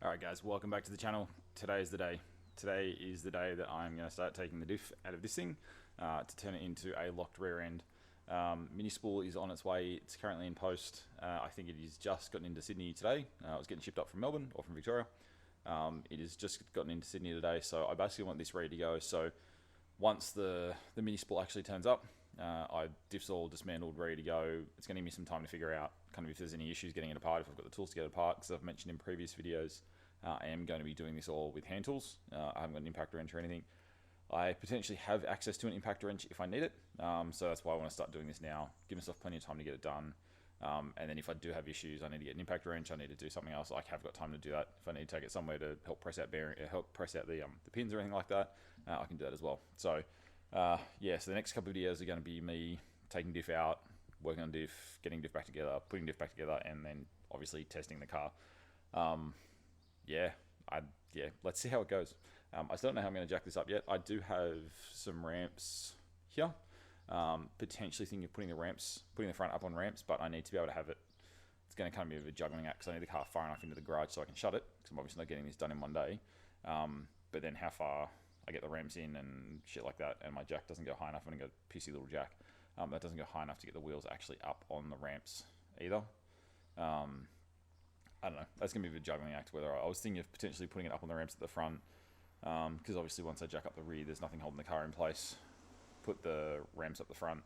Alright guys, welcome back to the channel. Today is the day. Today is the day that I'm going to start taking the diff out of this thing to turn it into a locked rear end. Mini spool is on its way. It's currently in post. I think it has just gotten into Sydney today. It was getting shipped up from Melbourne or from Victoria. It has just gotten into Sydney today, so I basically want this ready to go. So once the mini spool actually turns up, diff's all dismantled, ready to go. It's going to give me some time to figure out kind of if there's any issues getting it apart, if I've got the tools to get it apart, because I've mentioned in previous videos I am going to be doing this all with hand tools. I haven't got an impact wrench or anything. I potentially have access to an impact wrench if I need it, so that's why I want to start doing this now. Give myself plenty of time to get it done, and then if I do have issues, I need to get an impact wrench, I need to do something else, I have got time to do that. If I need to take it somewhere to help press out the pins or anything like that, I can do that as well. So yeah, so the next couple of videos are going to be me taking diff out, working on diff, getting diff back together, putting diff back together, and then obviously testing the car. Yeah, let's see how it goes. I still don't know how I'm going to jack this up yet. I do have some ramps here. Potentially thinking of putting the front up on ramps, but I need to be able to have it. It's going to kind of be a bit of a juggling act because I need the car far enough into the garage so I can shut it, because I'm obviously not getting this done in one day. But then how far I get the ramps in and shit like that, and my jack doesn't go high enough. I'm going to go pissy little jack. That doesn't go high enough to get the wheels actually up on the ramps either. I don't know. That's going to be a juggling act. Whether I was thinking of potentially putting it up on the ramps at the front, because obviously once I jack up the rear, there's nothing holding the car in place. Put the ramps up the front,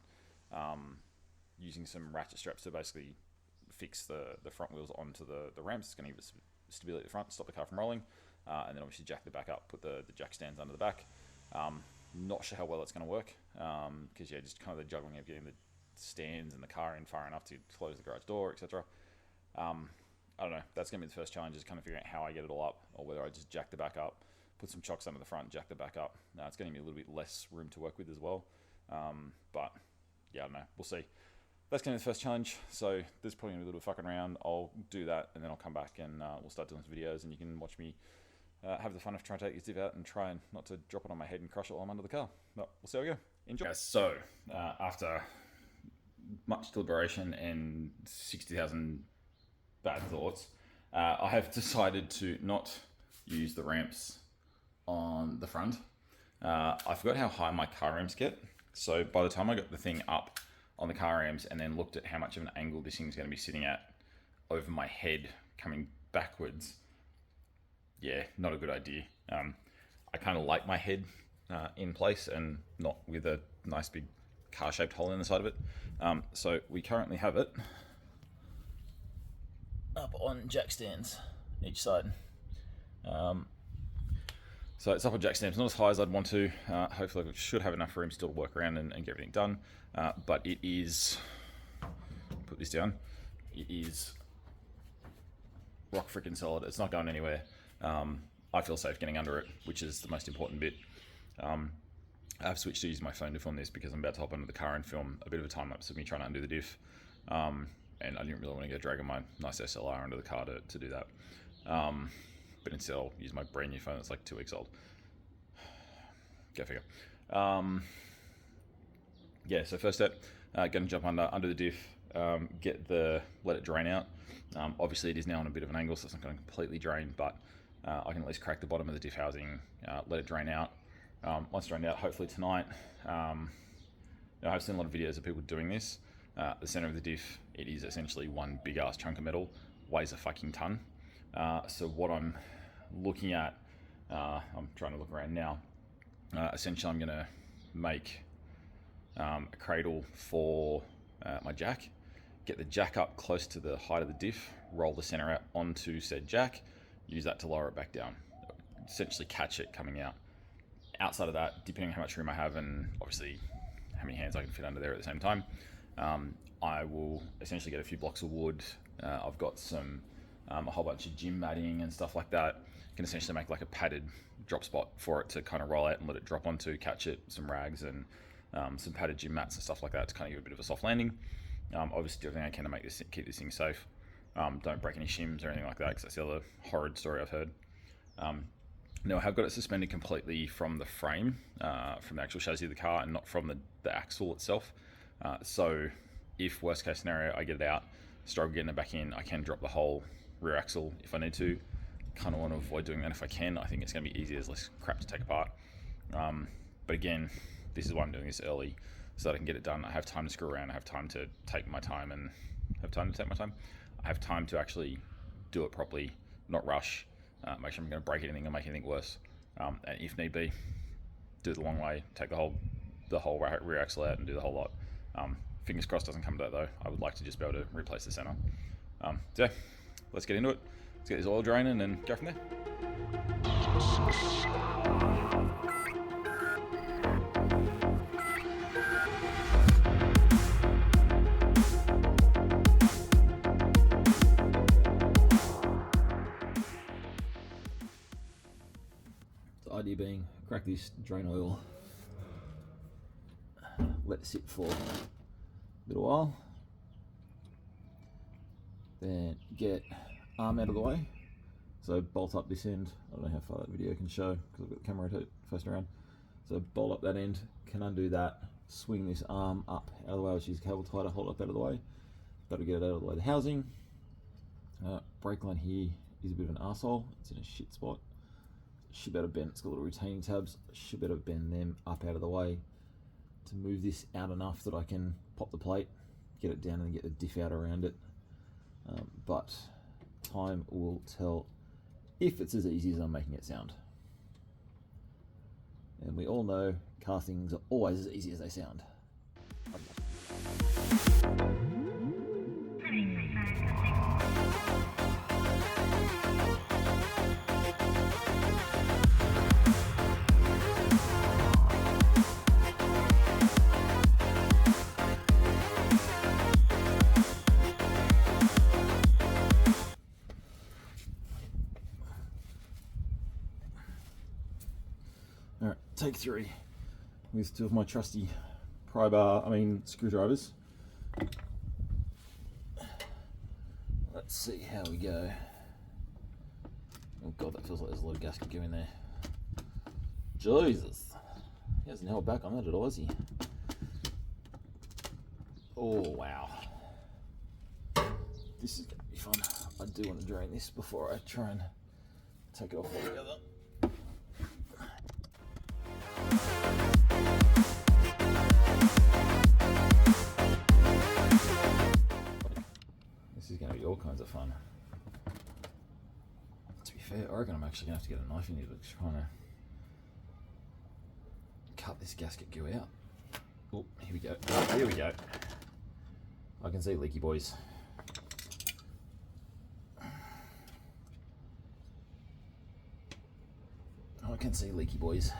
using some ratchet straps to basically fix the front wheels onto the ramps. It's going to give it stability at the front, stop the car from rolling, and then obviously jack the back up, put the jack stands under the back. Not sure how well it's going to work, because yeah, just kind of the juggling of getting the stands and the car in far enough to close the garage door, etc. I don't know, that's going to be the first challenge, is kind of figuring out how I get it all up, or whether I just jack the back up, put some chocks under the front, jack the back up. It's going to be a little bit less room to work with as well. But yeah, I don't know, we'll see. That's going to be the first challenge, so there's probably going to be a little fucking around. I'll do that, and then I'll come back and we'll start doing some videos, and you can watch me have the fun of trying to take this diff out and try and not to drop it on my head and crush it while I'm under the car. But we'll see how we go. Enjoy. Yes, so after much deliberation and 60,000 bad thoughts, I have decided to not use the ramps on the front. I forgot how high my car ramps get, so by the time I got the thing up on the car ramps and then looked at how much of an angle this thing's going to be sitting at over my head coming backwards, yeah, not a good idea. I kind of like my head in place and not with a nice big car-shaped hole in the side of it. So we currently have it up on jack stands each side. So it's up on jack stands, not as high as I'd want to. Hopefully I should have enough room still to work around and get everything done. But it is, put this down, it is rock freaking solid. It's not going anywhere. I feel safe getting under it, which is the most important bit. I've switched to using my phone to film this because I'm about to hop into the car and film a bit of a time lapse of me trying to undo the diff. And I didn't really want to go dragging my nice SLR under the car to do that. But instead I'll use my brand new phone that's like 2 weeks old. Go figure. Yeah, so first step, gonna jump under the diff, let it drain out. Obviously it is now on a bit of an angle, so it's not going to completely drain, but I can at least crack the bottom of the diff housing, let it drain out. Once drained out, hopefully tonight, I've seen a lot of videos of people doing this. The center of the diff, it is essentially one big ass chunk of metal, weighs a fucking ton. So what I'm looking at, I'm trying to look around now, essentially I'm going to make a cradle for my jack, get the jack up close to the height of the diff, roll the center out onto said jack, use that to lower it back down, essentially catch it coming out. Outside of that, depending on how much room I have and obviously how many hands I can fit under there at the same time, I will essentially get a few blocks of wood. I've got a whole bunch of gym matting and stuff like that. Can essentially make like a padded drop spot for it to kind of roll out and let it drop onto, catch it, some rags and some padded gym mats and stuff like that to kind of give it a bit of a soft landing. Obviously do everything I can to keep this thing safe. Don't break any shims or anything like that, because that's the other horrid story I've heard. Now I have got it suspended completely from the frame, from the actual chassis of the car, and not from the axle itself. So if worst case scenario I get it out, struggle getting it back in, I can drop the whole rear axle if I need to, kind of want to avoid doing that if I can. I think it's going to be easier, there's less crap to take apart. But again, this is why I'm doing this early, so that I can get it done. I have time to screw around, I have time to take my time I have time to actually do it properly, not rush, make sure I'm going to break anything or make anything worse. And if need be, do it the long way, take the whole rear axle out and do the whole lot. Fingers crossed doesn't come to that though. I would like to just be able to replace the center. So yeah, let's get into it. Let's get this oil draining and go from there. The idea being, crack this drain oil, let it sit for a little while, then get arm out of the way. So bolt up this end. I don't know how far that video can show because I've got the camera facing around. So bolt up that end, can undo that, swing this arm up out of the way, which is cable tighter, hold up out of the way. Got to get it out of the way. The housing, brake line here is a bit of an arsehole. It's in a shit spot. Should be able to bend, it's got little retaining tabs. Should be able to bend them up out of the way to move this out enough that I can pop the plate, get it down and get the diff out around it. But time will tell if it's as easy as I'm making it sound. And we all know car things are always as easy as they sound. Alright, take 3 with 2 of my trusty screwdrivers. Let's see how we go. Oh god, that feels like there's a lot of gasket going there. Jesus, he hasn't held back on that at all, has he? Oh wow, this is gonna be fun. I do want to drain this before I try and take it off altogether. This is going to be all kinds of fun. To be fair, I reckon I'm actually going to have to get a knife in here to try to cut this gasket goo out. Oh, here we go. Oh, here we go. I can see leaky boys. I can see leaky boys.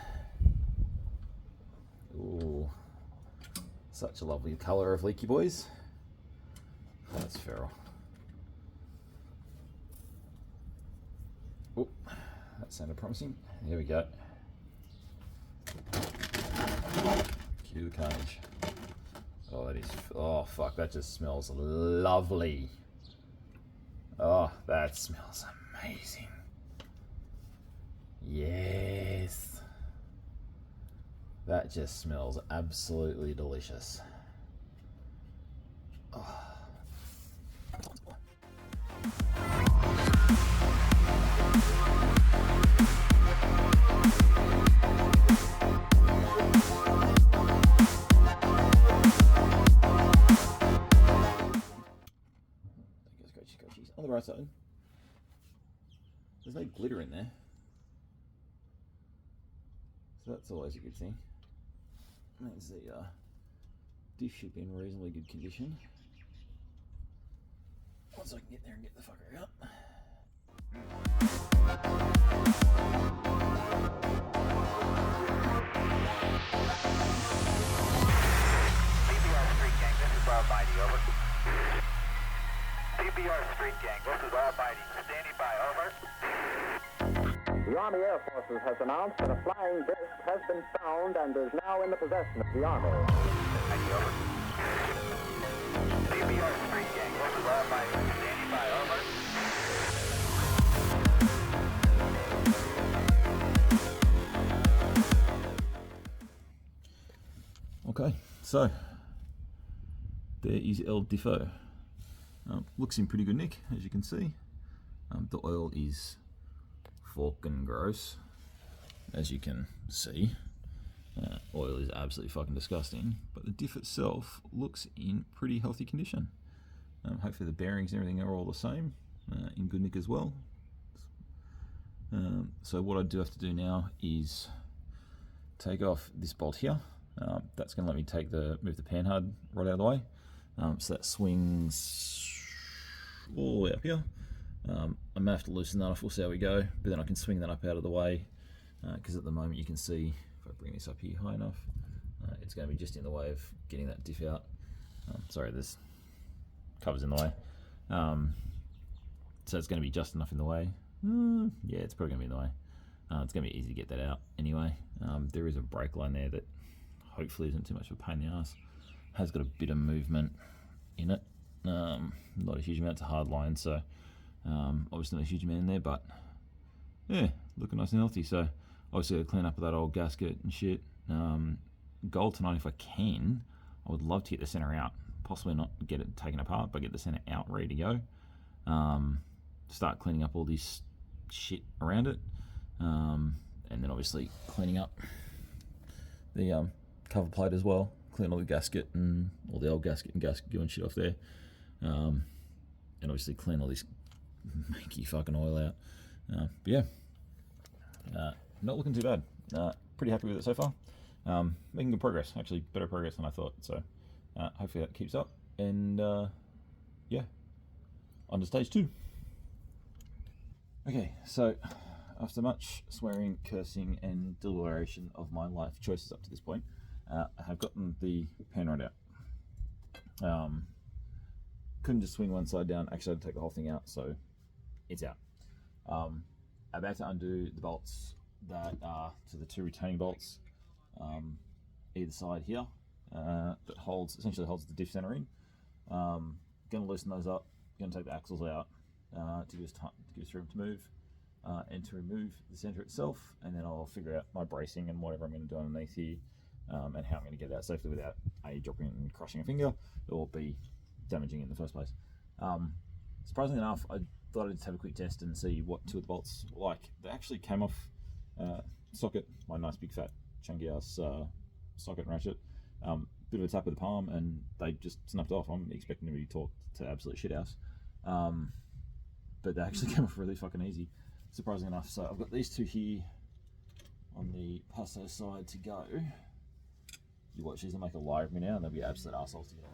Ooh, such a lovely colour of leaky boys. Oh, that's feral. Oh, that sounded promising. There we go. Cue the carnage. Oh, that is. Oh, fuck, that just smells lovely. Oh, that smells amazing. Yes. That just smells absolutely delicious. Oh. On the right side, there's no glitter in there, so that's always a good thing. That means the diff should be in reasonably good condition. Once I can get there and get the fucker out. PBR Street Gang, this is Bob Mighty, over. PBR Street Gang, this is all Mighty. Standing by, over. The Army Air Forces has announced that a flying disc has been found and is now in the possession of the Army. Mighty, over. PBR Street Gang, this is all Mighty. Standing by, over. Okay, so there is El Diffo. Looks in pretty good nick, as you can see. The oil is fucking gross, as you can see. Oil is absolutely fucking disgusting, but the diff itself looks in pretty healthy condition. Hopefully the bearings and everything are all the same, in good nick as well. So what I do have to do now is take off this bolt here. That's going to let me move the panhard right out of the way. So that swings all the way up here. I may have to loosen that off, we'll see how we go, but then I can swing that up out of the way, because at the moment you can see, if I bring this up here high enough, it's going to be just in the way of getting that diff out. Sorry, there's covers in the way. So it's going to be just enough in the way. Yeah, it's probably going to be in the way. It's going to be easy to get that out anyway. There is a brake line there that hopefully isn't too much of a pain in the ass. Has got a bit of movement in it. Not a huge amount, it's a hard line, so obviously not a huge amount in there, but yeah, looking nice and healthy. So obviously I'll clean up that old gasket and shit. Goal tonight, if I can, I would love to get the center out. Possibly not get it taken apart, but get the center out ready to go. Start cleaning up all this shit around it, and then obviously cleaning up the cover plate as well. Clean all the gasket and all the old gasket and gasket goo and shit off there, and obviously clean all this manky fucking oil out. But yeah, not looking too bad. Pretty happy with it so far. Making good progress, actually better progress than I thought. So hopefully that keeps up, and yeah, on to stage 2. Okay, so after much swearing, cursing, and deliberation of my life choices up to this point, I have gotten the pan rod out. Couldn't just swing one side down, actually I had to take the whole thing out, so it's out. About to undo the bolts that are to the 2 retaining bolts either side here, that essentially holds the diff center in. Gonna loosen those up, gonna take the axles out to give us room to move, and to remove the center itself, and then I'll figure out my bracing and whatever I'm going to do underneath here, and how I'm going to get it out safely without A, dropping it and crushing a finger, or B, damaging it in the first place. Surprisingly enough, I thought I'd just have a quick test and see what 2 of the bolts were like. They actually came off socket, my nice big fat chunky ass socket and ratchet. Bit of a tap with the palm and they just snapped off. I'm expecting to be torqued to absolute shit house. But they actually came off really fucking easy, surprisingly enough. So I've got these 2 here on the passo side to go. You watch these, will make a lie of me now and they'll be absolute assholes to get on.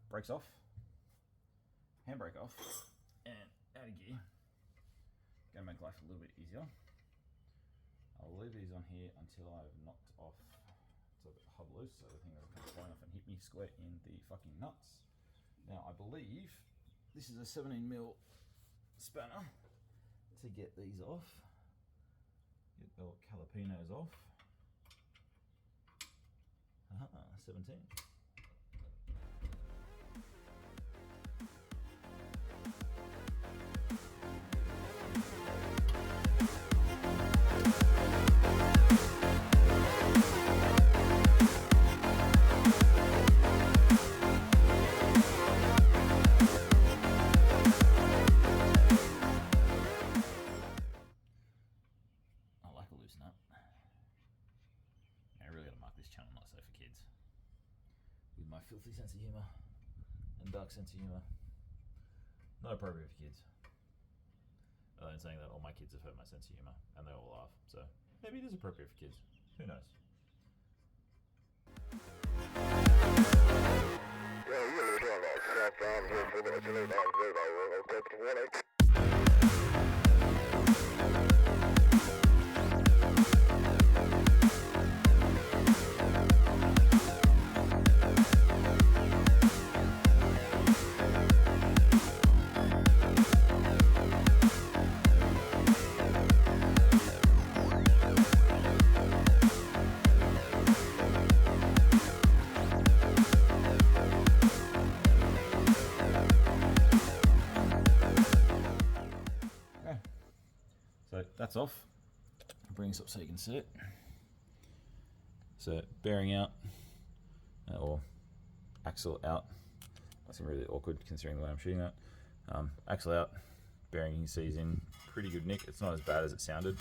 Brakes off, handbrake off, and out of gear. Gonna make life a little bit easier. I'll leave these on here until I've knocked off the hub loose, so the thing doesn't come flying off and hit me square in the fucking nuts. Now I believe this is a 17mm spanner to get these off. Get the calipinos off. 17. Filthy sense of humour and dark sense of humour. Not appropriate for kids. Other than saying that all my kids have heard my sense of humour and they all laugh, so maybe it is appropriate for kids. Who knows? That's off. bring this up so you can see it. So bearing out, or axle out. That's really awkward considering the way I'm shooting that. Axle out, bearing you can see is in pretty good nick. It's not as bad as it sounded.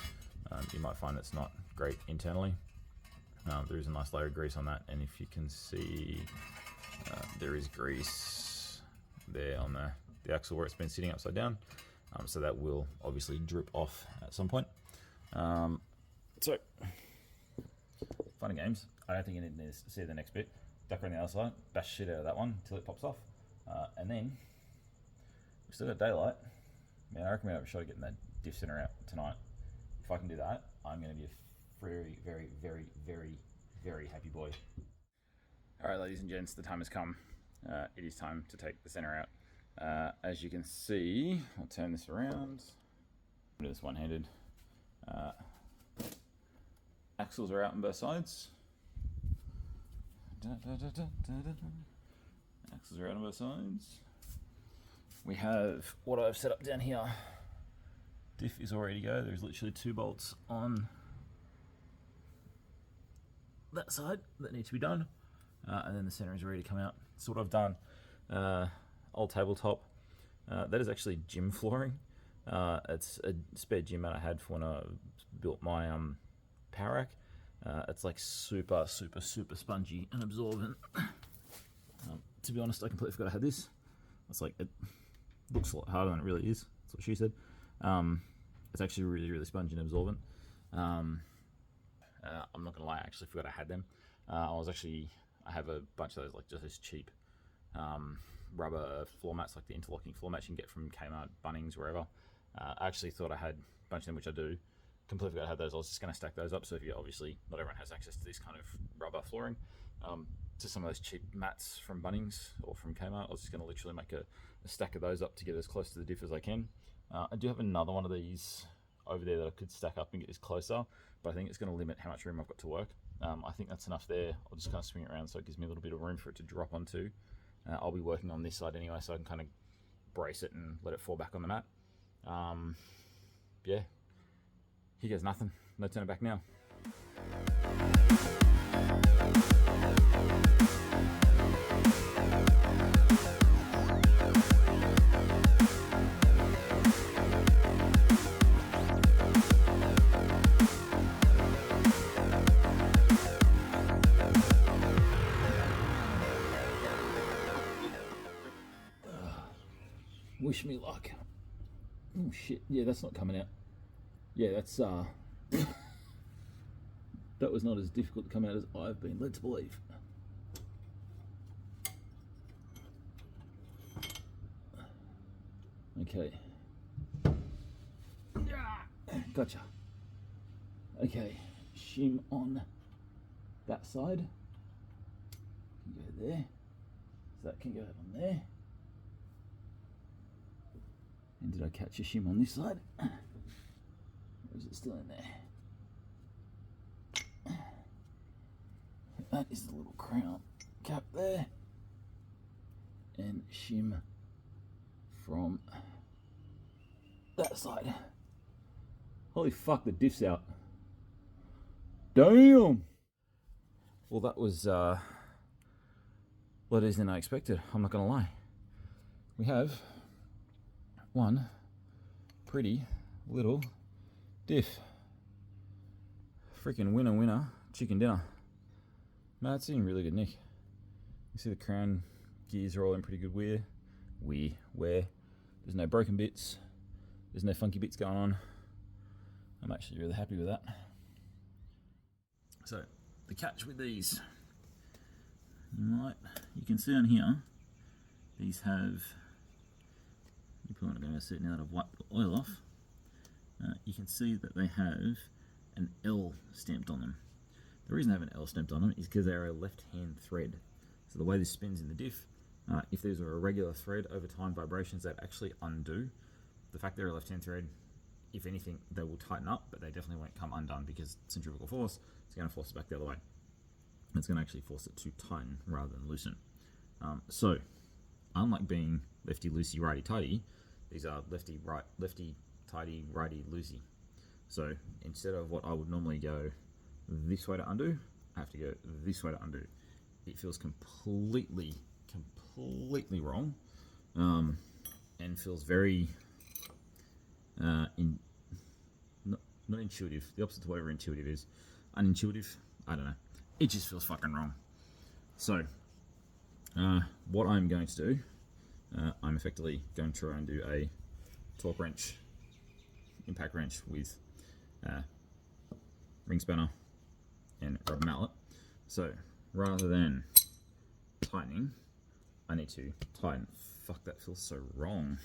You might find it's not great internally. There is a nice layer of grease on that, and if you can see, there is grease there on the axle where it's been sitting upside down. So that will obviously drip off at some point. So, fun and games. I don't think you need to see the next bit. Duck around the other side, bash shit out of that one until it pops off. And then, we've still got daylight. Man, I reckon we're sure getting that diff center out tonight. If I can do that, I'm going to be a very, very, very, very, very happy boy. Alright, ladies and gents, the time has come. It is time to take the center out. As you can see, I'll turn this around. Do this one-handed. Axles are out on both sides. Axles are out on both sides. We have what I've set up down here. Diff is all ready to go. There's literally 2 bolts on that side that need to be done. And then the center is ready to come out. So what I've done, old tabletop. That is actually gym flooring. It's a spare gym mat I had for when I built my power rack. It's like super, super, super spongy and absorbent. To be honest, I completely forgot I had this. It's like, it looks a lot harder than it really is. That's what she said. It's actually really, really spongy and absorbent. I'm not gonna lie, I actually forgot I had them. I have a bunch of those, like just those cheap rubber floor mats, like the interlocking floor mats you can get from Kmart, Bunnings, wherever. I actually thought I had a bunch of them, which I do. Completely forgot I had those. I was just going to stack those up. So if you obviously, not everyone has access to this kind of rubber flooring, to some of those cheap mats from Bunnings or from Kmart, I was just going to literally make a stack of those up to get as close to the diff as I can. I do have another one of these over there that I could stack up and get this closer, but I think it's going to limit how much room I've got to work. I think that's enough there. I'll just kind of swing it around so it gives me a little bit of room for it to drop onto. I'll be working on this side anyway, so I can kind of brace it and let it fall back on the mat. Yeah, here goes nothing. No turning back now. Wish me luck. Oh shit, yeah, that's not coming out. Yeah, that's that was not as difficult to come out as I've been led to believe. Okay. Gotcha. Okay, shim on that side. Can go there. So that can go on there. And did I catch a shim on this side? Or is it still in there? That is the little crown cap there. And shim from that side. Holy fuck, the diff's out. Damn! Well, that was a lot easier than I expected, I'm not gonna lie. We have one pretty little diff. Freaking winner, chicken dinner. No, it's in really good nick. You see the crown gears are all in pretty good wear. There's no broken bits. There's no funky bits going on. I'm actually really happy with that. So, the catch with these, you can see on here, these have, you're probably not going to see it now that I've wiped the oil off. You can see that they have an L stamped on them. The reason they have an L stamped on them is because they're a left-hand thread. So the way this spins in the diff, if these were a regular thread, over time vibrations that actually undo. The fact they're a left-hand thread, if anything, they will tighten up, but they definitely won't come undone because centrifugal force is going to force it back the other way. It's going to actually force it to tighten rather than loosen. So, unlike being lefty loosey righty tighty, these are lefty tighty righty loosey. So instead of what I would normally go this way to undo, I have to go this way to undo. It feels completely wrong, and feels very not intuitive. The opposite to whatever intuitive is. Unintuitive. I don't know. It just feels fucking wrong. So what I'm going to do, I'm effectively going to try and do a torque wrench, impact wrench with ring spanner and rubber mallet. So rather than tightening, I need to tighten. Fuck, that feels so wrong.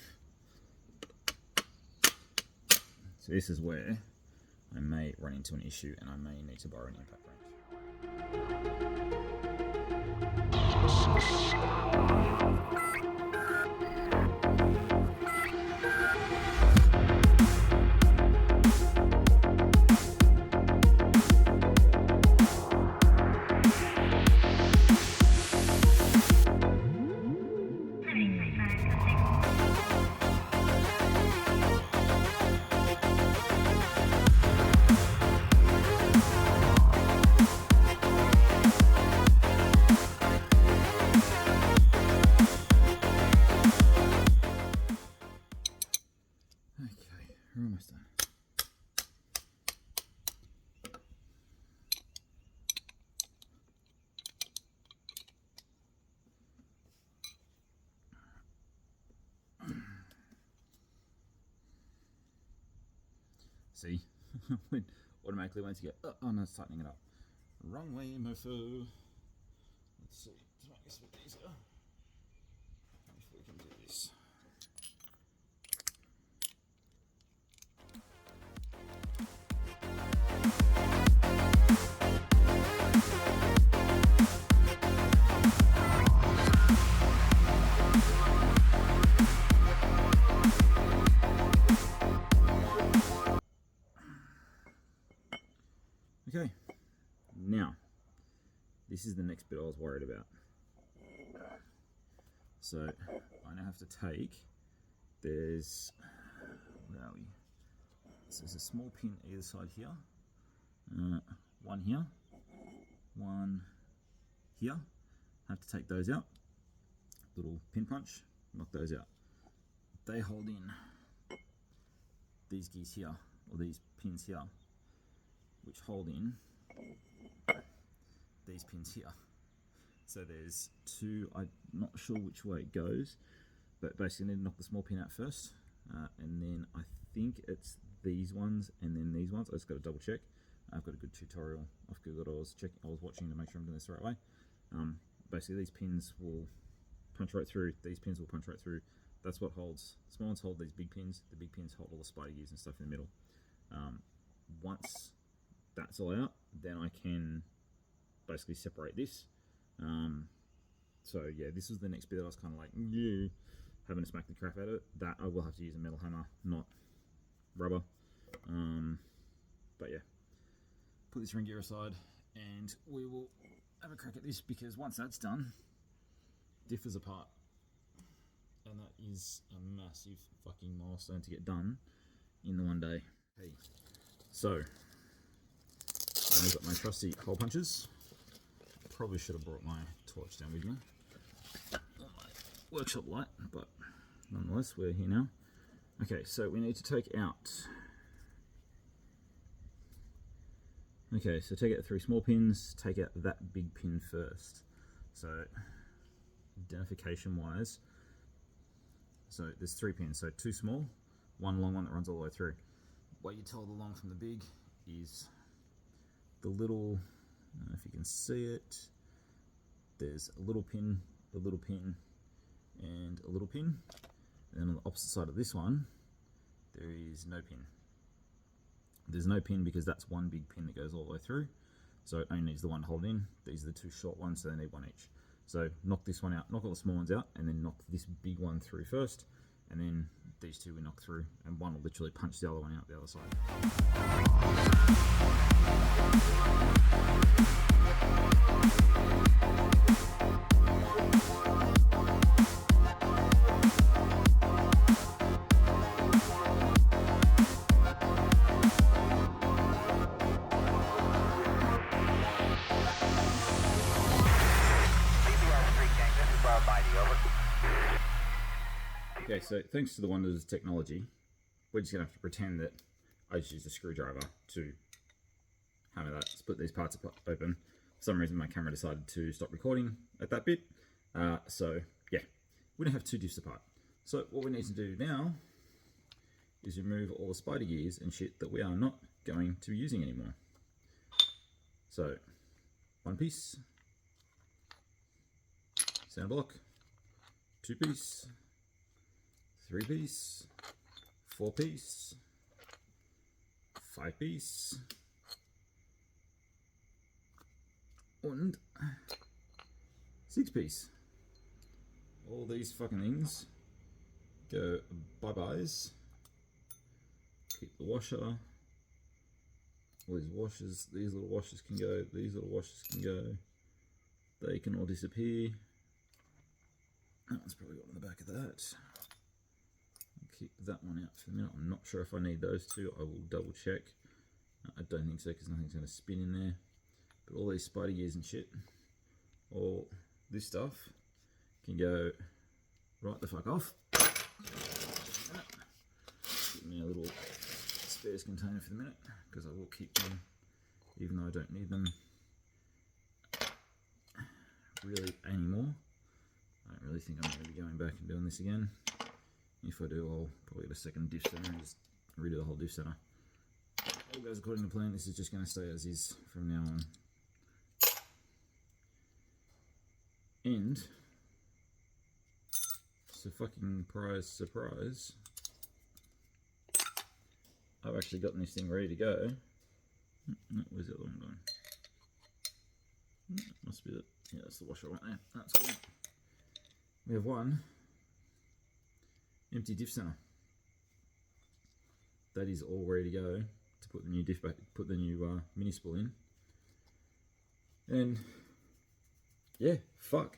So this is where I may run into an issue and I may need to borrow an impact wrench. We're almost done. See? Automatically once you go, oh no, it's tightening it up. Wrong way, mofo. Let's see, to make this a bit easier, if we can do this. Okay, now, this is the next bit I was worried about. So, I now have to take, there's, where are we? So there's a small pin either side here, one here, one here. I have to take those out, little pin punch, knock those out. They hold in these gears here, or these pins here, which hold in these pins here. So there's two, I'm not sure which way it goes, but basically I need to knock the small pin out first, and then I think it's these ones and then these ones. I just got to double check. I've got a good tutorial off Google that I was watching to make sure I'm doing this the right way. Basically these pins will punch right through, these pins will punch right through. That's what holds, small ones hold these big pins, the big pins hold all the spider gears and stuff in the middle. Once that's all out, then I can basically separate this. So yeah, this was the next bit that I was kind of like, yeah, having to smack the crap out of it. That I will have to use a metal hammer, not rubber. But yeah, put this ring gear aside and we will have a crack at this, because once that's done, diff is apart. And that is a massive fucking milestone to get done in the one day. Okay, so I've got my trusty hole punches. Probably should have brought my torch down with me. Not my workshop light, but nonetheless, we're here now. Okay, so we need to take out. Okay, so take out the three small pins, take out that big pin first. So, identification wise, so there's three pins, so two small, one long one that runs all the way through. What you tell the long from the big is the little, I don't know if you can see it, there's a little pin, and a little pin. And then on the opposite side of this one, there is no pin. There's no pin because that's one big pin that goes all the way through. So it only needs the one to hold in. These are the two short ones, so they need one each. So knock this one out, knock all the small ones out, and then knock this big one through first. And then these two we knock through, and one will literally punch the other one out the other side. Okay, so thanks to the wonders of technology, we're just going to have to pretend that I just used a screwdriver to hammer that, split these parts open. For some reason my camera decided to stop recording at that bit. So yeah, we don't have two diffs apart. So what we need to do now is remove all the spider gears and shit that we are not going to be using anymore. So, one piece, center block, 2 piece, 3 piece, 4 piece, 5 piece, and 6 piece. All these fucking things go bye-byes. Keep the washer. All these washers, these little washers can go, these little washers can go. They can all disappear. That one's probably got on the back of that. I'll keep that one out for the minute. I'm not sure if I need those two. I will double check. I don't think so because nothing's going to spin in there. But all these spider gears and shit, all this stuff can go right the fuck off. Give me a little spares container for the minute because I will keep them even though I don't need them really anymore. I don't really think I'm going to be going back and doing this again. If I do, I'll probably get a second diff center and just redo the whole diff center. All goes according to plan. This is just going to stay as is from now on. And so fucking surprise, I've actually gotten this thing ready to go. Where's the other one going? Must be it. Yeah, that's the washer right there. That's cool. We have one empty diff center. That is all ready to go to put the new diff back, put the new mini spool in. And yeah, fuck.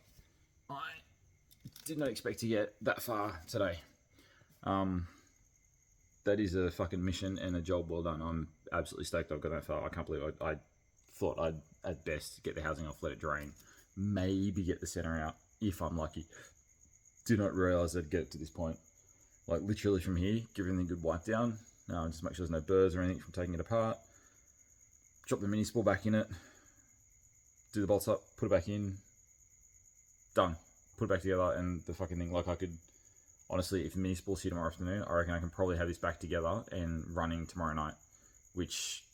I did not expect to get that far today. That is a fucking mission and a job well done. I'm absolutely stoked I've got that far. I can't believe I thought I'd at best get the housing off, let it drain, maybe get the center out if I'm lucky. Did not realise I'd get to this point. Like literally from here, give everything a good wipe down. Just make sure there's no burrs or anything from taking it apart. Drop the mini spool back in it. Do the bolts up, put it back in. Done. Put it back together and the fucking thing, like I could, honestly, if the mini spool's here tomorrow afternoon, I reckon I can probably have this back together and running tomorrow night. Which,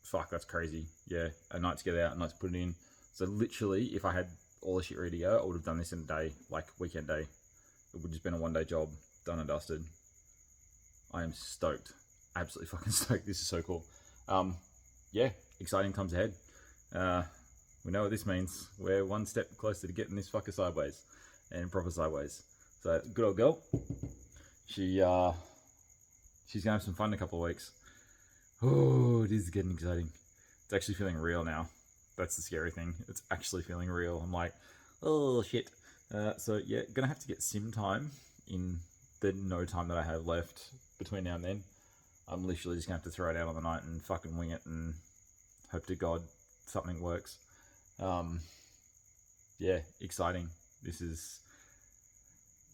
fuck, that's crazy. Yeah, a night to get it out, a night to put it in. So literally, if I had all the shit ready to go, I would have done this in a day, like weekend day. It would have just been a one-day job, done and dusted. I am stoked. Absolutely fucking stoked. This is so cool. Yeah, exciting times ahead. We know what this means. We're one step closer to getting this fucker sideways, and proper sideways. So good old girl. She's gonna have some fun in a couple of weeks. Oh, it is getting exciting. It's actually feeling real now. That's the scary thing. It's actually feeling real. I'm like, oh shit. So yeah, gonna have to get sim time in the no time that I have left between now and then. I'm literally just gonna have to throw it out on the night and fucking wing it and hope to God something works. Yeah, exciting. This is,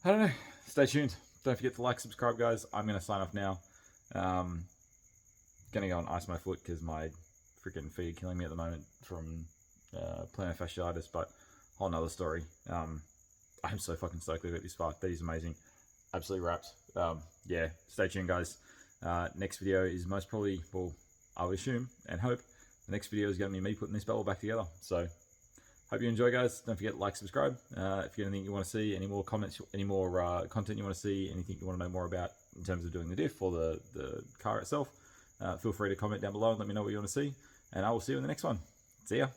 I don't know. Stay tuned. Don't forget to like, subscribe, guys. I'm gonna sign off now. Gonna go and ice my foot because my freaking feet are killing me at the moment from plantar fasciitis, but whole nother story. I'm so fucking stoked we got this far. That is amazing. Absolutely wrapped. Yeah, stay tuned, guys. Next video is most probably, well, I would assume and hope the next video is going to be me putting this barrel back together. So hope you enjoy, guys. Don't forget to like, subscribe. If you have anything you want to see, any more comments, any more content you want to see, anything you want to know more about in terms of doing the diff or the car itself, feel free to comment down below and let me know what you want to see. And I will see you in the next one. See ya.